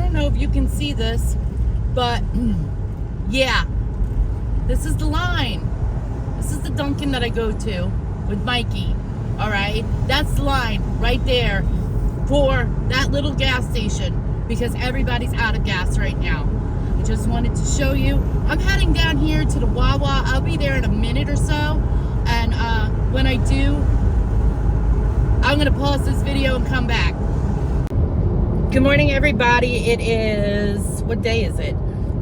don't know if you can see this, but yeah, this is the line. This is the Dunkin' that I go to with Mikey. All right, that's the line right there for that little gas station because everybody's out of gas right now. I just wanted to show you. I'm heading down here to the Wawa. I'll be there in a minute or so, and when I do, I'm gonna pause this video and come back. Good morning, everybody. It is, what day is it?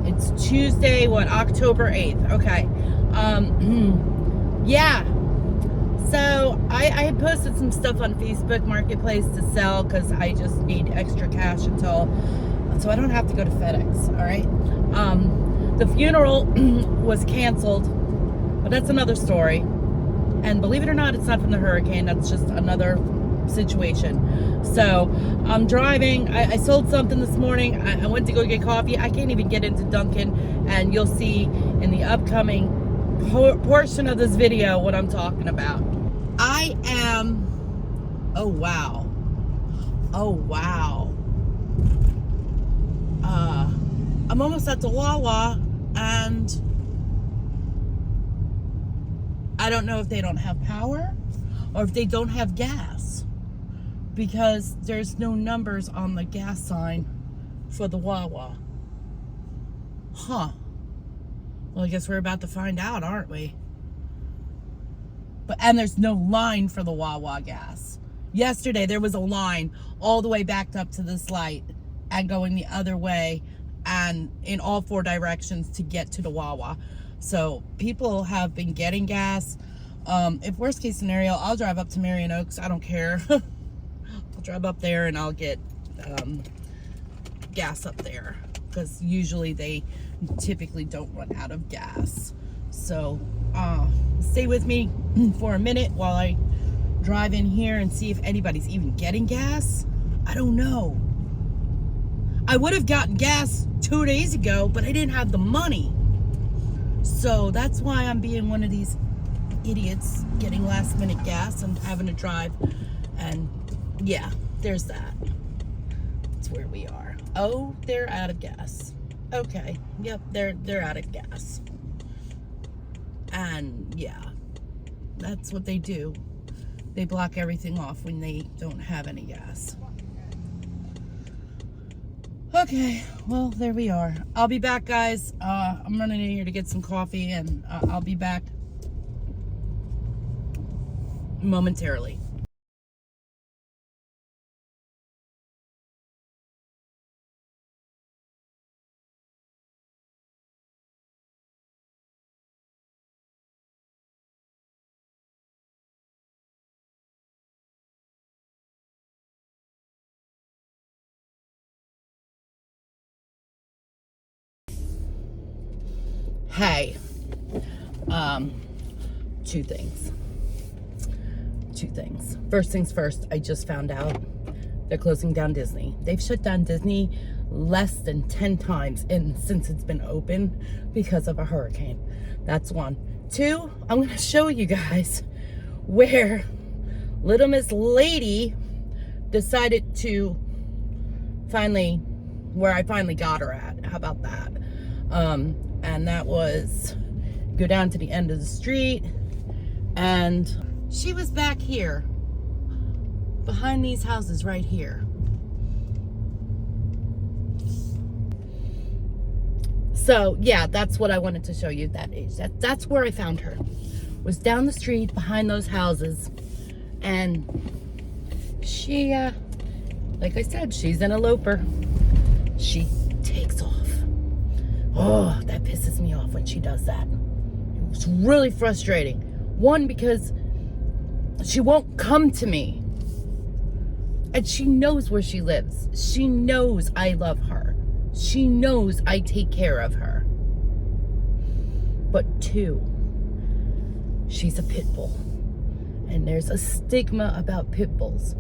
It's Tuesday, October 8th. Okay. Yeah. So I had posted some stuff on Facebook Marketplace to sell because I just need extra cash so I don't have to go to FedEx. All right. The funeral was canceled, but that's another story. And believe it or not, it's not from the hurricane. That's just another situation. So I'm driving. I sold something this morning. I went to go get coffee. I can't even get into Dunkin', and you'll see in the upcoming portion of this video what I'm talking about. I am, oh wow, I'm almost at the Wawa, and I don't know if they don't have power or if they don't have gas, because there's no numbers on the gas sign for the Wawa. Huh. Well, I guess we're about to find out, aren't we? And there's no line for the Wawa gas. Yesterday, there was a line all the way backed up to this light and going the other way and in all four directions to get to the Wawa. So people have been getting gas. If worst case scenario, I'll drive up to Marion Oaks. I don't care. I'll drive up there and I'll get gas up there, because usually they typically don't run out of gas. So stay with me for a minute while I drive in here and see if anybody's even getting gas. I don't know. I would have gotten gas 2 days ago, but I didn't have the money. So that's why I'm being one of these idiots getting last minute gas and having to drive. And yeah, there's that. That's where we are. Oh, they're out of gas. Okay. Yep, they're out of gas. And yeah, that's what they do. They block everything off when they don't have any gas. Okay, well, there we are. I'll be back, guys. I'm running in here to get some coffee, and I'll be back momentarily. Hey, two things. First things first, I just found out they're closing down Disney. They've shut down Disney less than 10 times since it's been open because of a hurricane. That's one. Two, I'm going to show you guys where Little Miss Lady decided to where I finally got her at. How about that? And that was, go down to the end of the street, and she was back here behind these houses right here. So yeah, that's what I wanted to show you. That's where I found her, was down the street behind those houses. And she like I said, she's an eloper. She takes off. Oh, that pisses me off when she does that. It's really frustrating. One, because she won't come to me. And she knows where she lives. She knows I love her. She knows I take care of her. But two, she's a pit bull. And there's a stigma about pit bulls.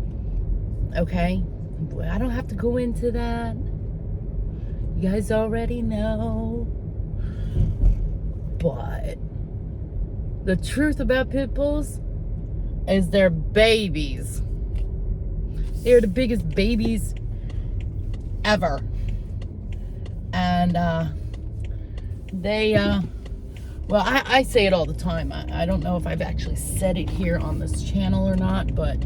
Okay? I don't have to go into that. You guys already know. But the truth about pit bulls is they're babies. They're the biggest babies ever. And they, well, I say it all the time. I don't know if I've actually said it here on this channel or not, but,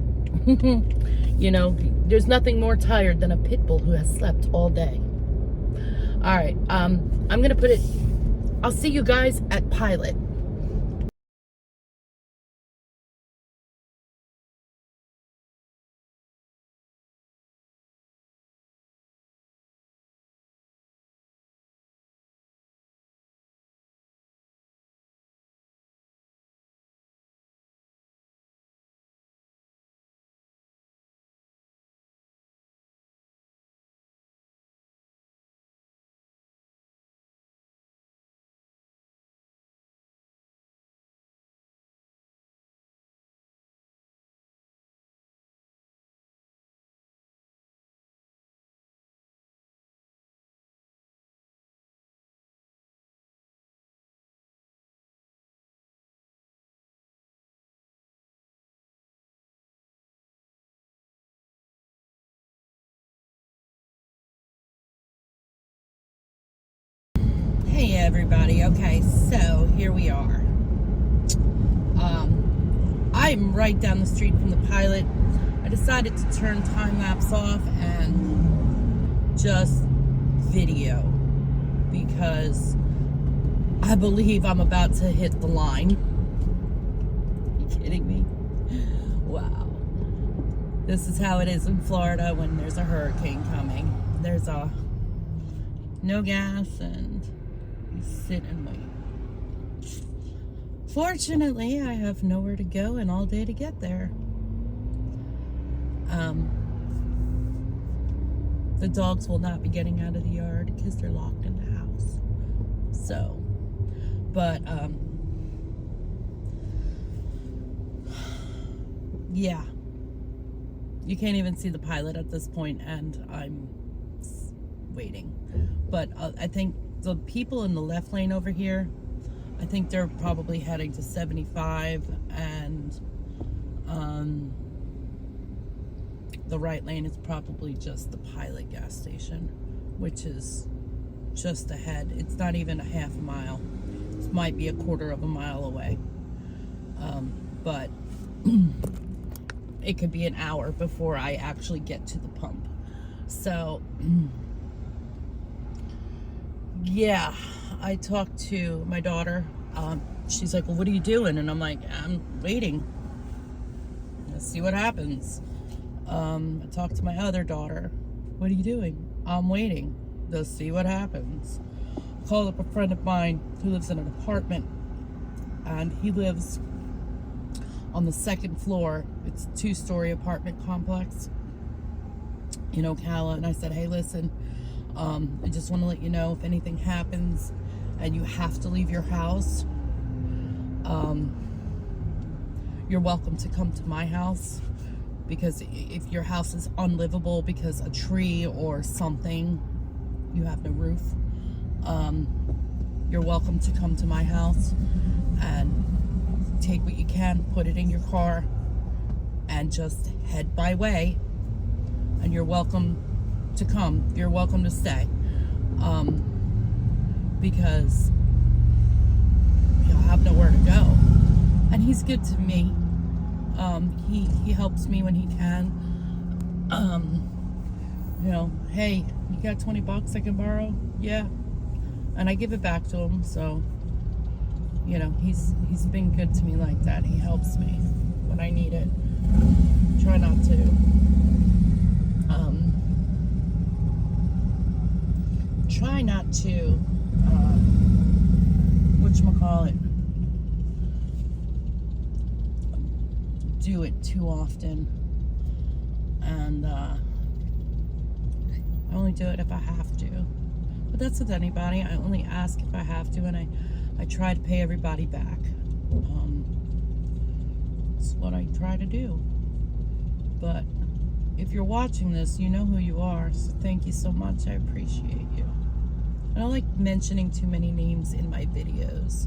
you know, there's nothing more tired than a pit bull who has slept all day. All right, I'm going to put it, I'll see you guys at Pilot. Hey everybody, okay, so here we are. I'm right down the street from the Pilot. I decided to turn time-lapse off and just video because I believe I'm about to hit the line. Are you kidding me? Wow. This is how it is in Florida when there's a hurricane coming. There's no gas and you sit and wait. Fortunately, I have nowhere to go and all day to get there. The dogs will not be getting out of the yard because they're locked in the house. So, but, yeah. You can't even see the Pilot at this point, and I'm waiting. But I think the people in the left lane over here, I think they're probably heading to 75, and the right lane is probably just the Pilot gas station, which is just ahead. It's not even a half a mile. It might be a quarter of a mile away. But it could be an hour before I actually get to the pump. So, yeah, I talked to my daughter. She's like, well, what are you doing? And I'm like, I'm waiting. Let's see what happens. I talked to my other daughter. What are you doing? I'm waiting. Let's see what happens. I called up a friend of mine who lives in an apartment, and he lives on the second floor. It's a 2-story apartment complex in Ocala. And I said, hey, listen, I just want to let you know if anything happens and you have to leave your house, you're welcome to come to my house, because if your house is unlivable because a tree or something, you have no roof, you're welcome to come to my house and take what you can, put it in your car, and just head by way. And you're welcome to come. You're welcome to stay. Because you'll have nowhere to go. And he's good to me. He helps me when he can. You know, hey, you got $20 I can borrow? Yeah. And I give it back to him, so, you know, he's been good to me like that. He helps me when I need it. Try not to whatchamacallit, do it too often. And I only do it if I have to. But that's with anybody. I only ask if I have to, and I try to pay everybody back. It's what I try to do. But if you're watching this, you know who you are. So thank you so much. I appreciate you. I don't like mentioning too many names in my videos.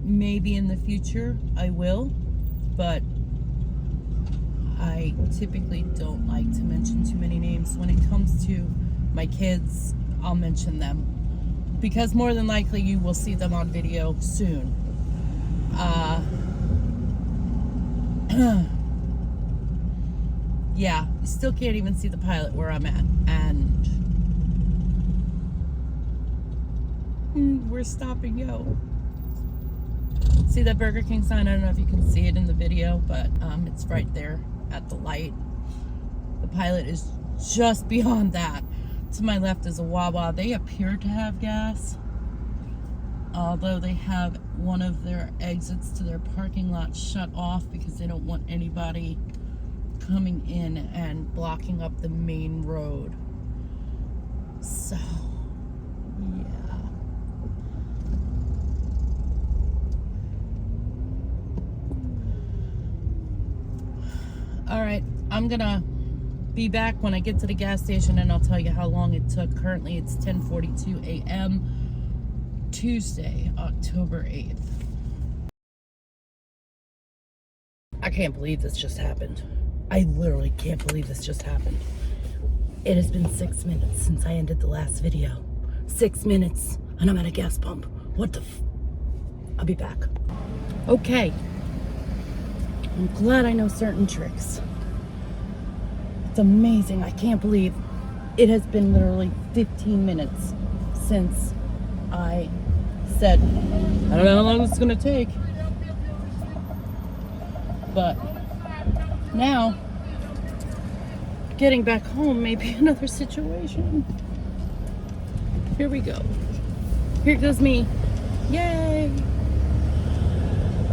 Maybe in the future I will, but I typically don't like to mention too many names. When it comes to my kids, I'll mention them, because more than likely you will see them on video soon. Yeah, you still can't even see the pilot where I'm at, and we're stopping, yo. See that Burger King sign? I don't know if you can see it in the video, but it's right there at the light. The pilot is just beyond that. To my left is a Wawa. They appear to have gas, although they have one of their exits to their parking lot shut off because they don't want anybody coming in and blocking up the main road. So, yeah. All right, I'm gonna be back when I get to the gas station, and I'll tell you how long it took. Currently, it's 10:42 a.m. Tuesday, October 8th. I can't believe this just happened. I literally can't believe this just happened. It has been 6 minutes since I ended the last video. 6 minutes, and I'm at a gas pump. What the I'll be back. Okay. I'm glad I know certain tricks. It's amazing. I can't believe it has been literally 15 minutes since I said, I don't know how long it's gonna take. But now, getting back home may be another situation. Here we go. Here goes me. Yay!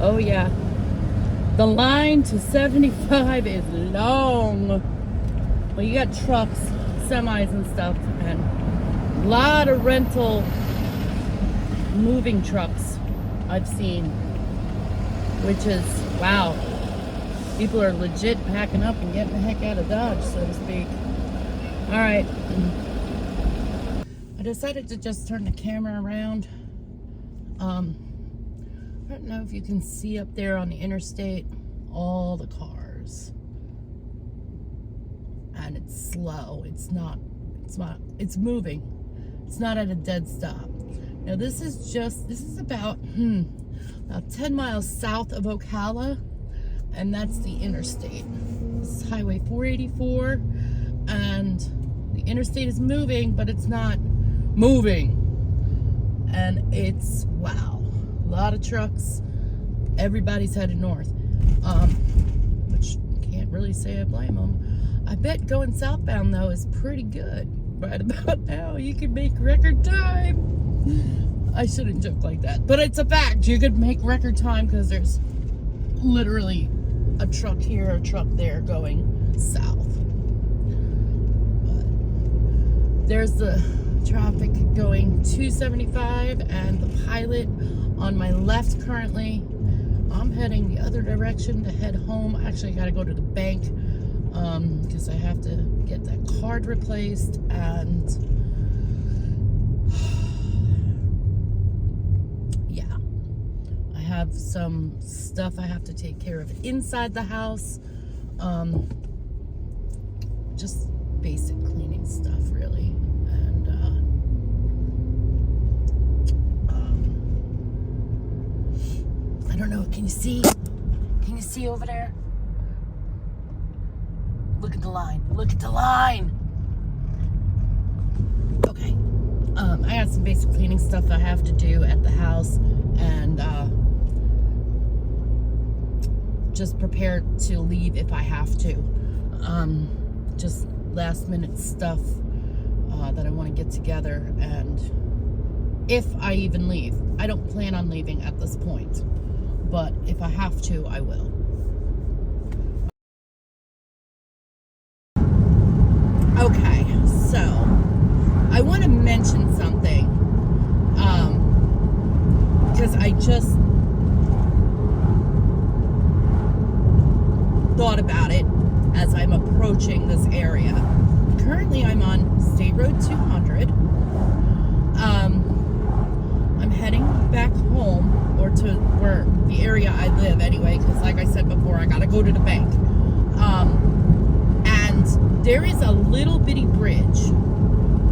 Oh yeah. The line to 75 is long. Well, you got trucks, semis and stuff, and a lot of rental moving trucks I've seen, which is, wow. People are legit packing up and getting the heck out of Dodge, so to speak. All right. I decided to just turn the camera around. I don't know if you can see up there on the interstate all the cars. And it's slow. It's moving. It's not at a dead stop. Now this is about 10 miles south of Ocala, and that's the interstate. This is Highway 484, and the interstate is moving, but it's not moving. And it's, wow, a lot of trucks. Everybody's headed north, which can't really say I blame them. I bet going southbound though is pretty good. Right about now, you can make record time. I shouldn't joke like that, but it's a fact. You could make record time because there's literally a truck here, a truck there going south. But there's the traffic going 275 and the pilot on my left currently. I'm heading the other direction to head home. Actually, I gotta go to the bank because I have to get that card replaced, and yeah, I have some stuff I have to take care of inside the house. Just basic cleaning stuff, really. And I don't know, can you see? Can you see over there? Look at the line. Look at the line. Okay. I got some basic cleaning stuff I have to do at the house, and just prepared to leave if I have to. Just last minute stuff that I want to get together, and if I even leave. I don't plan on leaving at this point, but if I have to, I will. Okay, so I want to mention something because I just thought about it as I'm approaching this area. Currently, I'm on State Road 200. I'm heading back home, or to where the area I live anyway, because like I said before, I gotta go to the bank. And there is a little bitty bridge.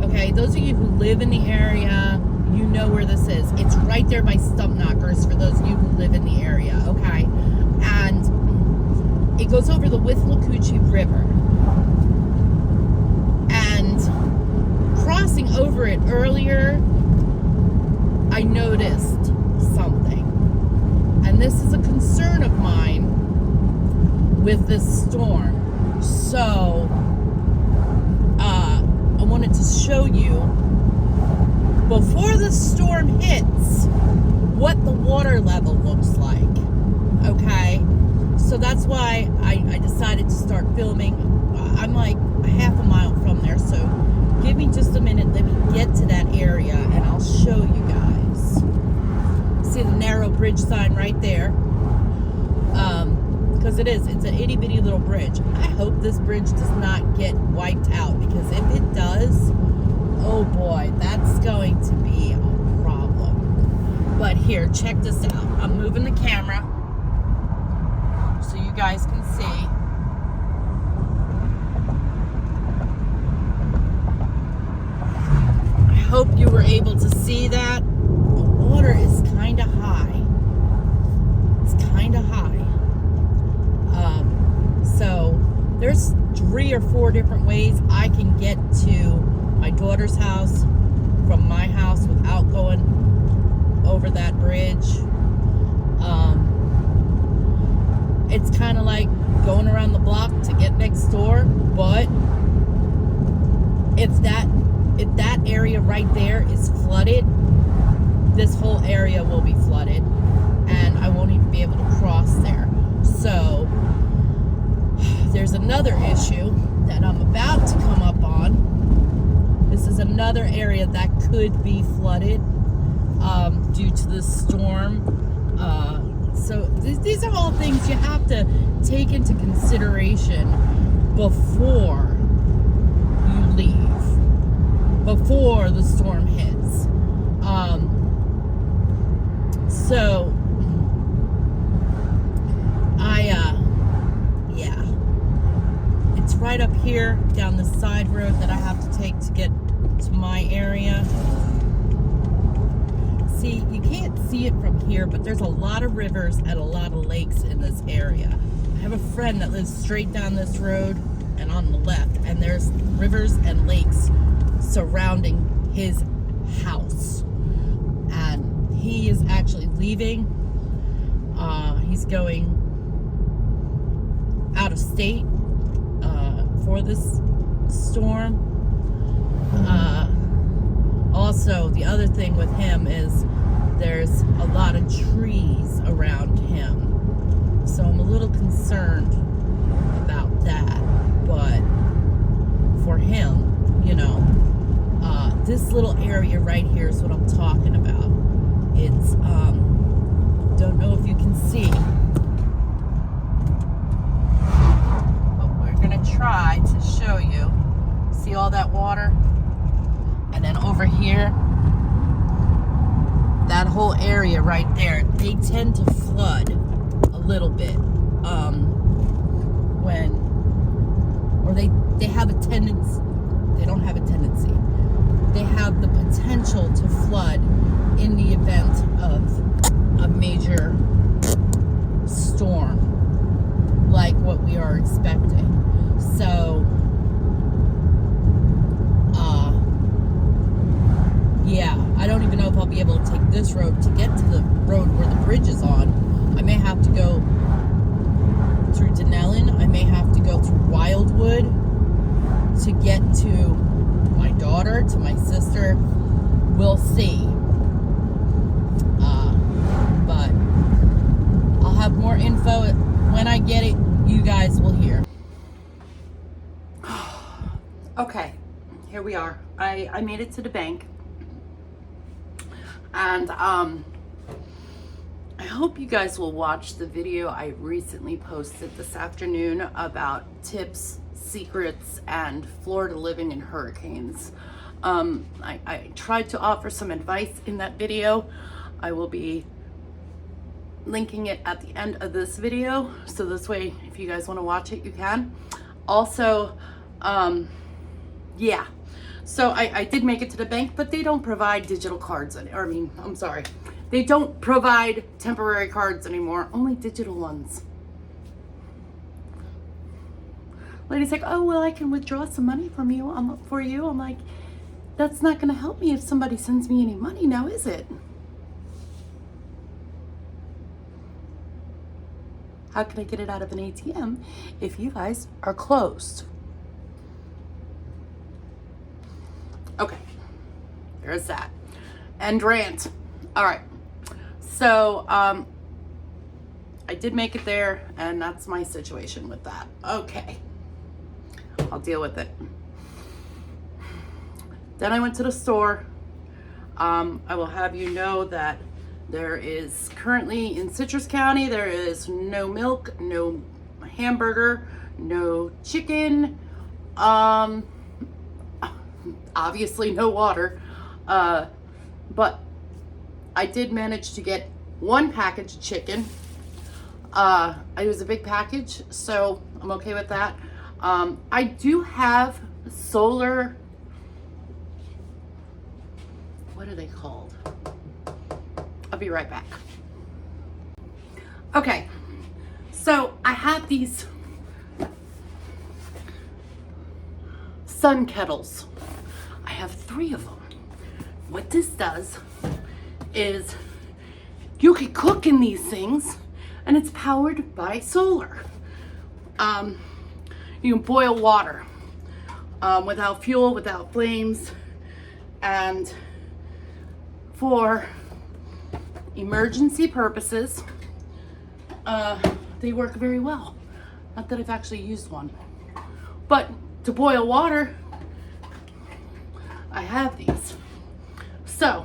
Okay, those of you who live in the area, you know where this is. It's right there by Stump Knockers for those of you who live in the area, okay? And it goes over the Withlacoochee River. And crossing over it earlier, I noticed something. And this is a concern of mine with this storm. So, I wanted to show you, before the storm hits, what the water level looks like. Okay? So that's why I decided to start filming. I'm like a half a mile from there, so give me just a minute. Let me get to that area and I'll show you guys. See the narrow bridge sign right there? Because it's an itty bitty little bridge. I hope this bridge does not get wiped out, because if it does, oh boy, that's going to be a problem. But here, check this out. I'm moving the camera so you guys can see. I hope you were able to see that. The water is kind of high. It's kind of high. So there's 3 or 4 different ways I can get to my daughter's house from my house without going over that bridge. It's kind of like going around the block to get next door, but if that area right there is flooded, this whole area will be flooded, and I won't even be able to cross there. So there's another issue that I'm about to come up on. This is another area that could be flooded due to the storm. So these are all things you have to take into consideration before you leave, before the storm hits. So it's right up here down the side road that I have to take to get to my area. See, you can't see it from here, but there's a lot of rivers and a lot of lakes in this area. I have a friend that lives straight down this road and on the left, and there's rivers and lakes surrounding his house. And he is actually leaving. He's going out of state for this storm. Also, the other thing with him is there's a lot of trees around him, so I'm a little concerned about that. But for him, you know, this little area right here is what I'm talking about. It's don't know if you can see, but we're gonna try to show you. See all that water? And then over here, that whole area right there, they tend to flood a little bit they have a tendency, they don't have a tendency, they have the potential to flood in the event of a major storm like what we are expecting. So yeah, I don't even know if I'll be able to take this road to get to the road where the bridge is on. I may have to go through Denellen. I may have to go through Wildwood to get to my daughter, to my sister. We'll see. But I'll have more info when I get it. You guys will hear. Okay, here we are. I made it to the bank. And I hope you guys will watch the video I recently posted this afternoon about tips, secrets, and Florida living in hurricanes. I tried to offer some advice in that video. I will be linking it at the end of this video, so this way if you guys want to watch it, you can. Also, yeah, so I did make it to the bank, but they don't provide digital cards, I'm sorry, they don't provide temporary cards anymore, only digital ones. Lady's like, oh, well, I can withdraw some money from you, for you. I'm like, that's not going to help me if somebody sends me any money now, is it? How can I get it out of an ATM if you guys are closed? Okay, there's that. End rant. All right, so I did make it there, and that's my situation with that. Okay, I'll deal with it. Then I went to the store. I will have you know that there is currently in Citrus County, there is no milk, no hamburger, no chicken, obviously no water, but I did manage to get one package of chicken. It was a big package, so I'm okay with that. I do have solar, what are they called? I'll be right back. Okay, so I have these sun kettles. I have 3 of them. What this does is you can cook in these things, and it's powered by solar. You can boil water without fuel, without flames, and for emergency purposes, they work very well. Not that I've actually used one, but to boil water, I have these. So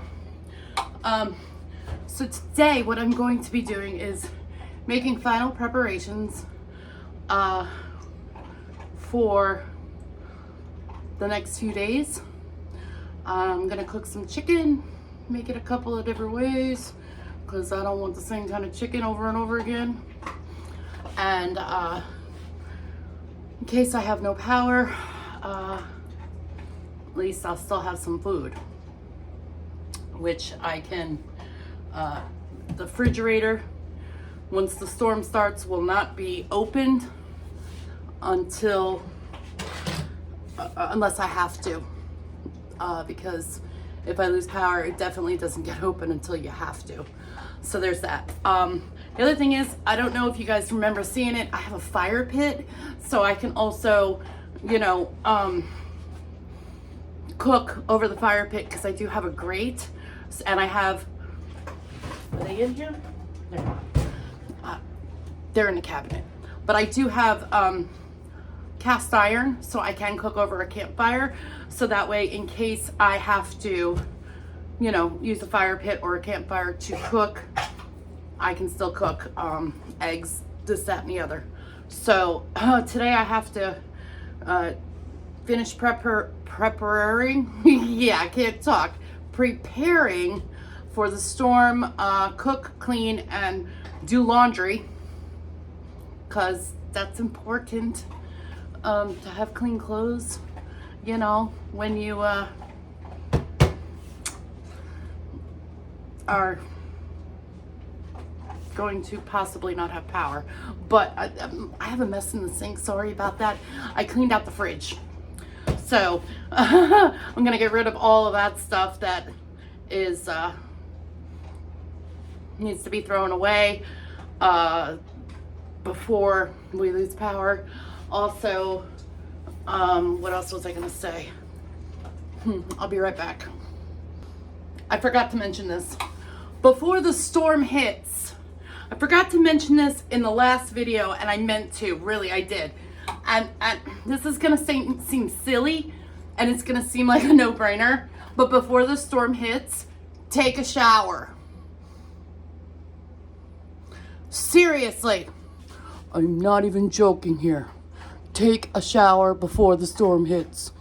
today what I'm going to be doing is making final preparations for the next few days. I'm gonna cook some chicken, make it a couple of different ways, because I don't want the same kind of chicken over and over again. And in case I have no power, at least I'll still have some food, which I can, the refrigerator, once the storm starts, will not be opened until, unless I have to, because if I lose power, it definitely doesn't get open until you have to. So there's that. The other thing is, I don't know if you guys remember seeing it, I have a fire pit, so I can also, you know, cook over the fire pit, because I do have a grate, and I have, are they in here? They're not. They're in the cabinet. But I do have cast iron, so I can cook over a campfire, so that way in case I have to, you know, use a fire pit or a campfire to cook, I can still cook eggs, this, that, and the other. So today I have to finish preparing yeah, I can't talk, preparing for the storm, cook, clean, and do laundry, because that's important, to have clean clothes, you know, when you are going to possibly not have power. But I have a mess in the sink, sorry about that. I cleaned out the fridge, so I'm gonna get rid of all of that stuff that is needs to be thrown away before we lose power. Also, what else was I gonna say? I'll be right back. I forgot to mention this. Before the storm hits, I forgot to mention this in the last video, and I meant to, really, I did. And this is gonna seem silly, and it's gonna seem like a no-brainer, but before the storm hits, take a shower. Seriously, I'm not even joking here. Take a shower before the storm hits.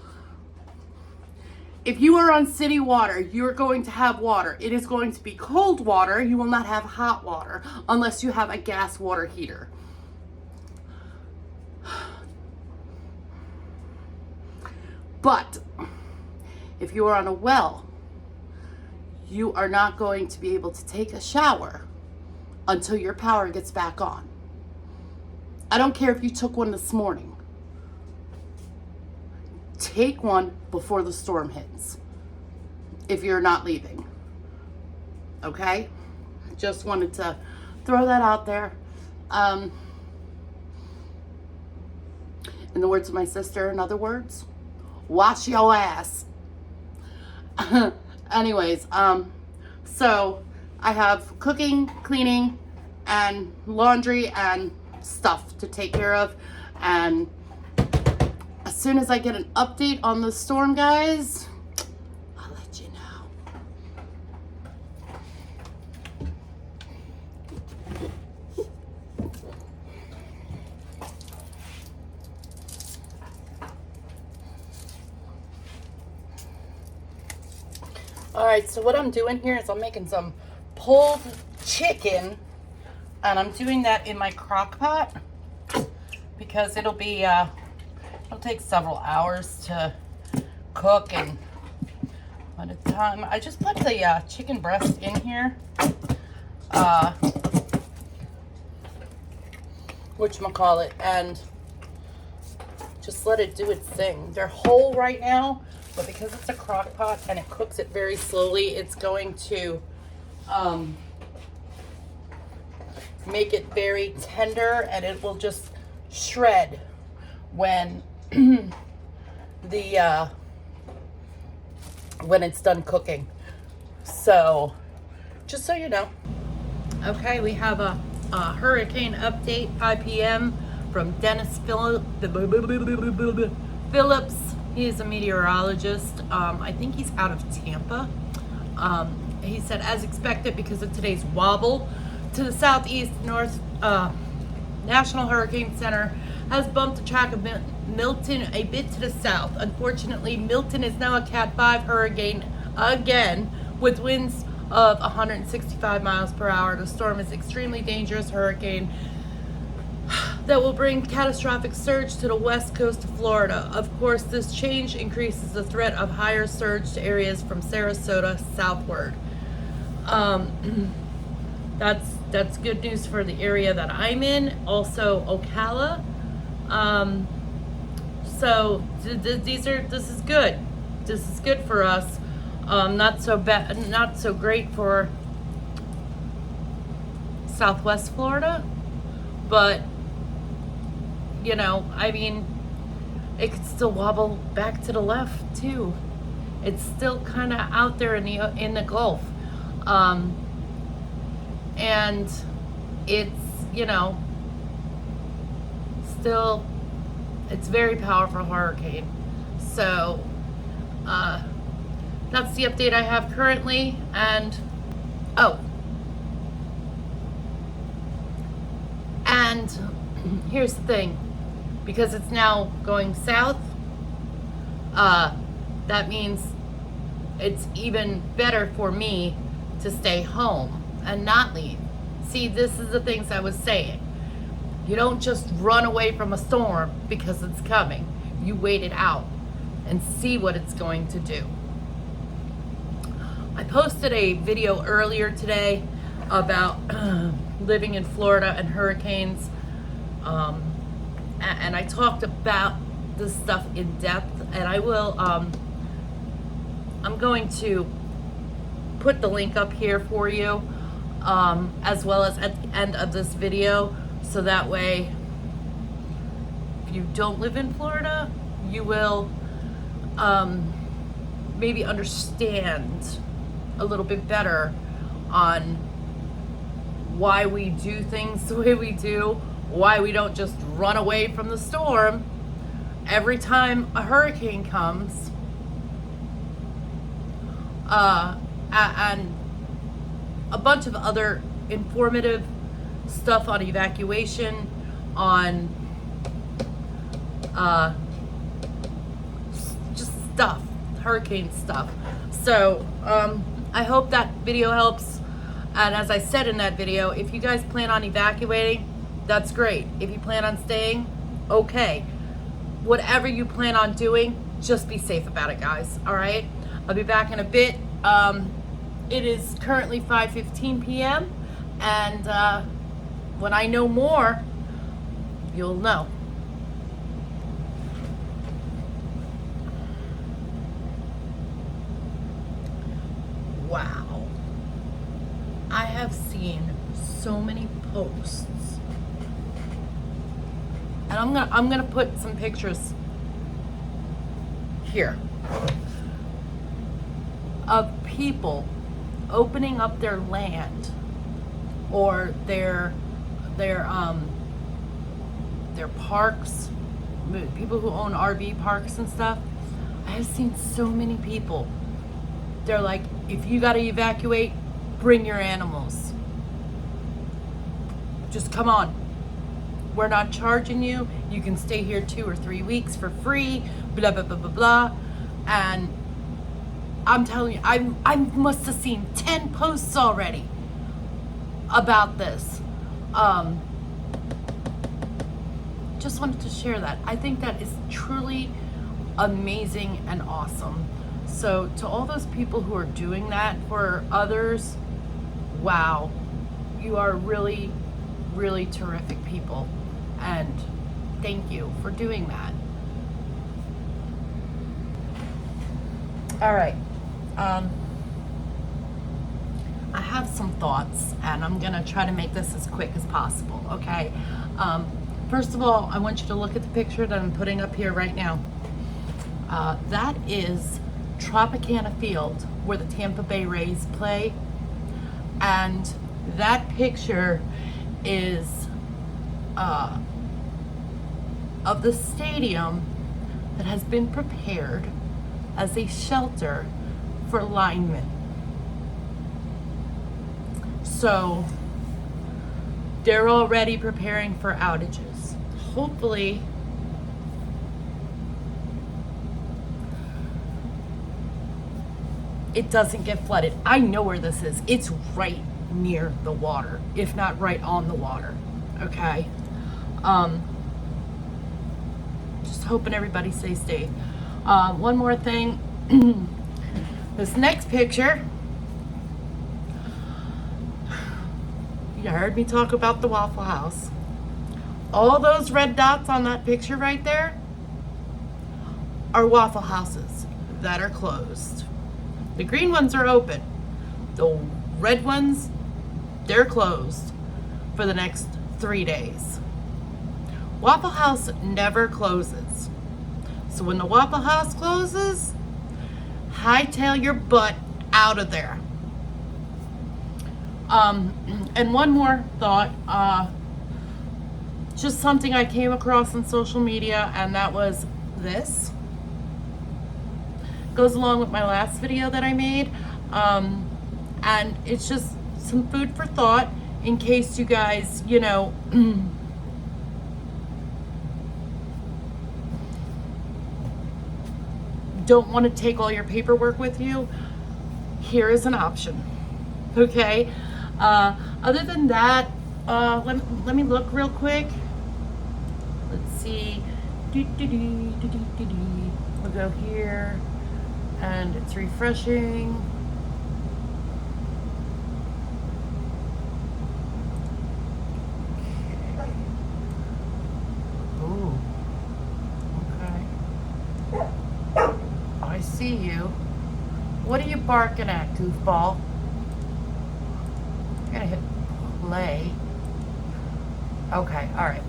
If you are on city water, you're going to have water. It is going to be cold water. You will not have hot water unless you have a gas water heater. But if you are on a well, you are not going to be able to take a shower until your power gets back on. I don't care if you took one this morning. Take one before the storm hits if you're not leaving. Okay? Just wanted to throw that out there. In the words of my sister, in other words, wash your ass. Anyways, so I have cooking, cleaning, and laundry and stuff to take care of. And as soon as I get an update on the storm, guys, I'll let you know. All right, so what I'm doing here is I'm making some pulled chicken, and I'm doing that in my crock pot because it'll take several hours to cook, and by the time I just put the chicken breast in here, whatchamacallit, and just let it do its thing. They're whole right now, but because it's a crock pot and it cooks it very slowly, it's going to make it very tender, and it will just shred when when it's done cooking. So just so you know. Okay, we have a hurricane update, 5 p.m. from Dennis Phillips. He is a meteorologist. I think he's out of Tampa. He said, as expected, because of today's wobble to the southeast, north, National Hurricane Center has bumped the track of Milton a bit to the south. Unfortunately, Milton is now a Cat 5 hurricane again, with winds of 165 miles per hour. The storm is an extremely dangerous hurricane that will bring catastrophic surge to the west coast of Florida. Of course, this change increases the threat of higher surge to areas from Sarasota southward. That's good news for the area that I'm in. Also, Ocala. So this is good. This is good for us. Not so bad, not so great for Southwest Florida, but you know, I mean, it could still wobble back to the left too. It's still kind of out there in the Gulf, and it's, you know, still, it's very powerful hurricane. So that's the update I have currently. And and here's the thing, because it's now going south, that means it's even better for me to stay home and not leave. See, this is the things I was saying. You don't just run away from a storm because it's coming. You wait it out and see what it's going to do. I posted a video earlier today about living in Florida and hurricanes, and I talked about this stuff in depth, and I will, I'm going to put the link up here for you, as well as at the end of this video, so that way, if you don't live in Florida, you will maybe understand a little bit better on why we do things the way we do, why we don't just run away from the storm every time a hurricane comes, and a bunch of other informative stuff on evacuation, on just stuff, hurricane stuff. So I hope that video helps. And as I said in that video, if you guys plan on evacuating, that's great. If you plan on staying, okay. Whatever you plan on doing, just be safe about it, guys. All right? I'll be back in a bit. It is currently 5:15 p.m. and when I know more, you'll know. Wow. I have seen so many posts. And I'm gonna put some pictures here of people opening up their land or their parks, people who own RV parks and stuff. I have seen so many people. They're like, if you gotta evacuate, bring your animals. Just come on. We're not charging you. You can stay here 2 or 3 weeks for free, blah, blah, blah, blah, blah. And I'm telling you, I must have seen 10 posts already about this. Just wanted to share that. I think that is truly amazing and awesome. So to all those people who are doing that for others, wow, you are really, really terrific people. And thank you for doing that. All right. I have some thoughts, and I'm gonna try to make this as quick as possible, okay? First of all, I want you to look at the picture that I'm putting up here right now. That is Tropicana Field, where the Tampa Bay Rays play. And that picture is of the stadium that has been prepared as a shelter for linemen. So they're already preparing for outages. Hopefully it doesn't get flooded. I know where this is. It's right near the water, if not right on the water. Okay? Just hoping everybody stays safe. One more thing. This next picture, you heard me talk about the Waffle House. All those red dots on that picture right there are Waffle Houses that are closed. The green ones are open. The red ones, they're closed for the next 3 days. Waffle House never closes. So when the Waffle House closes, hightail your butt out of there. And one more thought, just something I came across on social media, and that was this. Goes along with my last video that I made. And it's just some food for thought in case you guys, you know, don't want to take all your paperwork with you. Here is an option. Okay? Other than that, let me look real quick. Let's see. We'll go here, and it's refreshing. Ooh. Okay. I see you. What are you barking at, goofball? I'm gonna hit play. Okay, all right.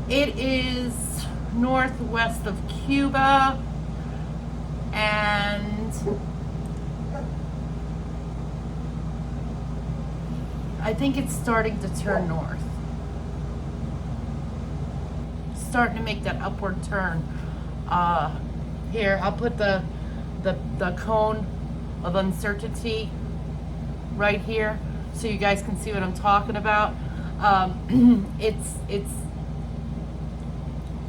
It is northwest of Cuba, and I think it's starting to turn north. Starting to make that upward turn. Here, I'll put the cone of uncertainty right here so you guys can see what I'm talking about. It's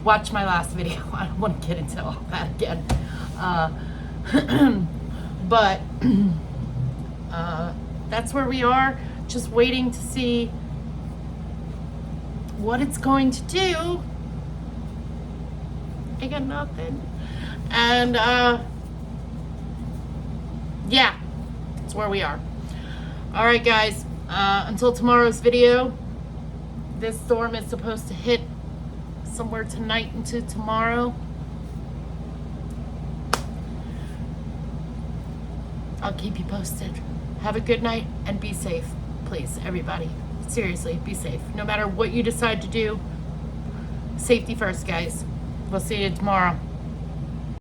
watch my last video. I don't want to get into all that again. But that's where we are, just waiting to see what it's going to do. I got nothing. And yeah, that's where we are. All right, guys, until tomorrow's video, this storm is supposed to hit somewhere tonight into tomorrow. I'll keep you posted. Have a good night and be safe, please, everybody. Seriously, be safe. No matter what you decide to do, safety first, guys. We'll see you tomorrow.